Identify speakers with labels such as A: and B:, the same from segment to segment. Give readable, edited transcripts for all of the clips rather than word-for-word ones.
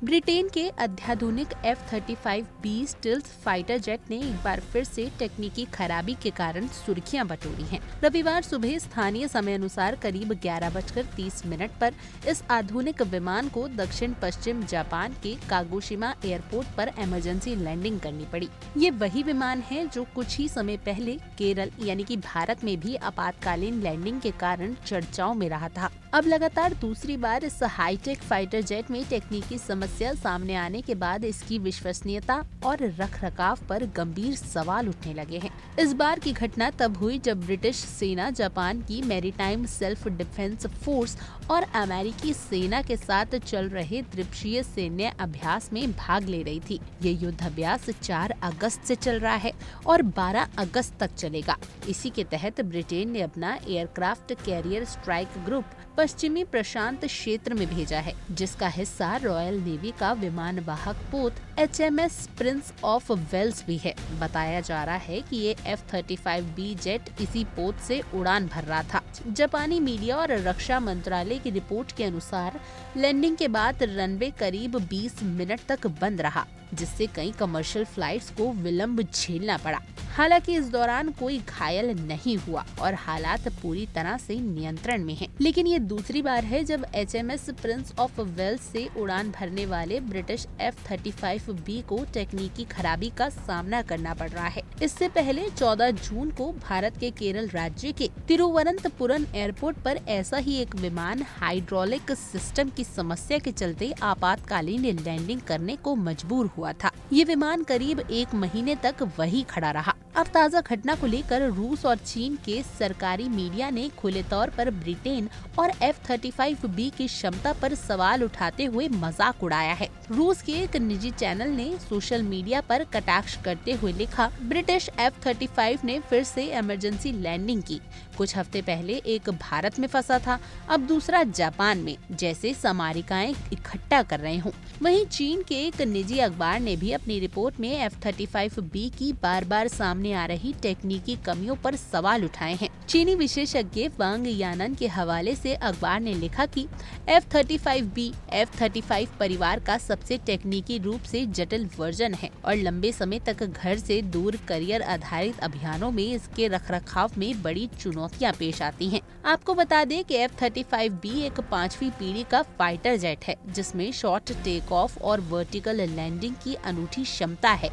A: Britain के अत्याधुनिक F-35B stealth fighter jet ने एक बार फिर से तकनीकी खराबी के कारण सुर्खियां बटोरी हैं। रविवार सुबह स्थानीय समय अनुसार करीब 11:30 पर इस आधुनिक विमान को दक्षिण पश्चिम जापान के कागोशिमा एयरपोर्ट पर इमरजेंसी लैंडिंग करनी पड़ी। ये वही विमान है जो कुछ ही समय पहले केरल यानी कि भारत में भी आपातकालीन लैंडिंग के कारण चर्चाओं में रहा था। अब लगातार दूसरी बार इस हाईटेक फाइटर जेट में तकनीकी समस्या सामने आने के बाद इसकी विश्वसनीयता और रखरखाव पर गंभीर सवाल उठने लगे हैं। इस बार की घटना तब हुई जब ब्रिटिश सेना जापान की मैरीटाइम सेल्फ डिफेंस फोर्स और अमेरिकी सेना के साथ चल रहे त्रिपक्षीय सैन्य अभ्यास में भाग ले रही थी। ये युद्ध अभ्यास 4 अगस्त से चल रहा है और 12 अगस्त तक चलेगा। इसी के तहत ब्रिटेन ने अपना एयरक्राफ्ट कैरियर स्ट्राइक ग्रुप पश्चिमी प्रशांत क्षेत्र में भेजा है, जिसका हिस्सा रॉयल नेवी का विमान वाहक पोत HMS प्रिंस ऑफ वेल्स भी है। बताया जा रहा है कि ये F-35B जेट इसी पोत से उड़ान भर रहा था। जापानी मीडिया और रक्षा मंत्रालय की रिपोर्ट के अनुसार लैंडिंग के बाद रनवे करीब 20 मिनट तक बंद रहा, जिससे कई कमर्शियल फ्लाइट्स को विलंब झेलना पड़ा। हालांकि इस दौरान कोई घायल नहीं हुआ और हालात पूरी तरह से नियंत्रण में हैं। लेकिन ये दूसरी बार है जब HMS प्रिंस ऑफ वेल्स से उड़ान भरने वाले ब्रिटिश F-35B को तकनीकी खराबी का सामना करना पड़ रहा है। इससे पहले 14 जून को भारत के केरल राज्य के तिरुवनंतपुरम एयरपोर्ट पर ऐसा ही एक विमान हाइड्रोलिक सिस्टम की समस्या के चलते आपातकालीन लैंडिंग करने को मजबूर हुआ था। ये विमान करीब 1 महीने तक वही खड़ा रहा। अब ताज़ा घटना को लेकर रूस और चीन के सरकारी मीडिया ने खुले तौर पर ब्रिटेन और F-35B की क्षमता पर सवाल उठाते हुए मजाक उड़ाया है। रूस के एक निजी चैनल ने सोशल मीडिया पर कटाक्ष करते हुए लिखा, ब्रिटिश F-35 ने फिर से इमरजेंसी लैंडिंग की। कुछ हफ्ते पहले एक भारत में फंसा था, अब दूसरा जापान में, जैसे सामरिकाएं इकट्ठा कर रहे हों। वहीं चीन के एक निजी अखबार ने भी अपनी रिपोर्ट में F-35B की बार-बार सामने आ रही तकनीकी कमियों पर सवाल उठाए हैं। चीनी विशेषज्ञ वांग यानन के हवाले से अखबार ने लिखा कि F-35B F-35 परिवार का सबसे तकनीकी रूप से जटिल वर्जन है और लंबे समय तक घर से दूर करियर आधारित अभियानों में इसके रखरखाव में बड़ी चुनौतियां पेश आती हैं। आपको बता दें कि F-35B एक 5वीं पीढ़ी का फाइटर जेट है, जिसमें शॉर्ट टेक ऑफ और वर्टिकल लैंडिंग की अनूठी क्षमता है।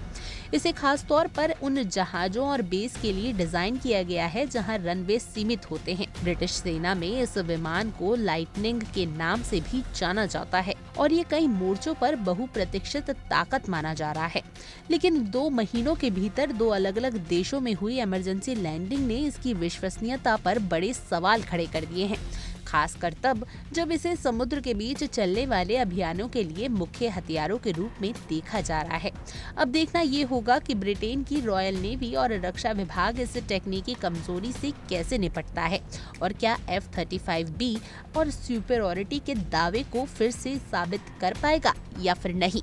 A: इसे खास तौर पर उन जहाजों और बेस के लिए डिजाइन किया गया है जहां रनवे सीमित होते हैं। ब्रिटिश सेना में इस विमान को लाइटनिंग के नाम से भी जाना जाता है और ये कई मोर्चों पर बहुप्रतीक्षित ताकत माना जा रहा है। लेकिन 2 महीनों के भीतर 2 अलग-अलग देशों में हुई इमरजेंसी लैंडिंग ने इसकी विश्वसनीयता पर बड़े सवाल खड़े कर दिए हैं, खासकर तब जब इसे समुद्र के बीच चलने वाले अभियानों के लिए मुख्य हथियारों के रूप में देखा जा रहा है। अब देखना ये होगा कि ब्रिटेन की रॉयल नेवी और रक्षा विभाग इस तकनीकी कमजोरी से कैसे निपटता है और क्या F-35B और सुपीरियरिटी के दावे को फिर से साबित कर पाएगा या फिर नहीं।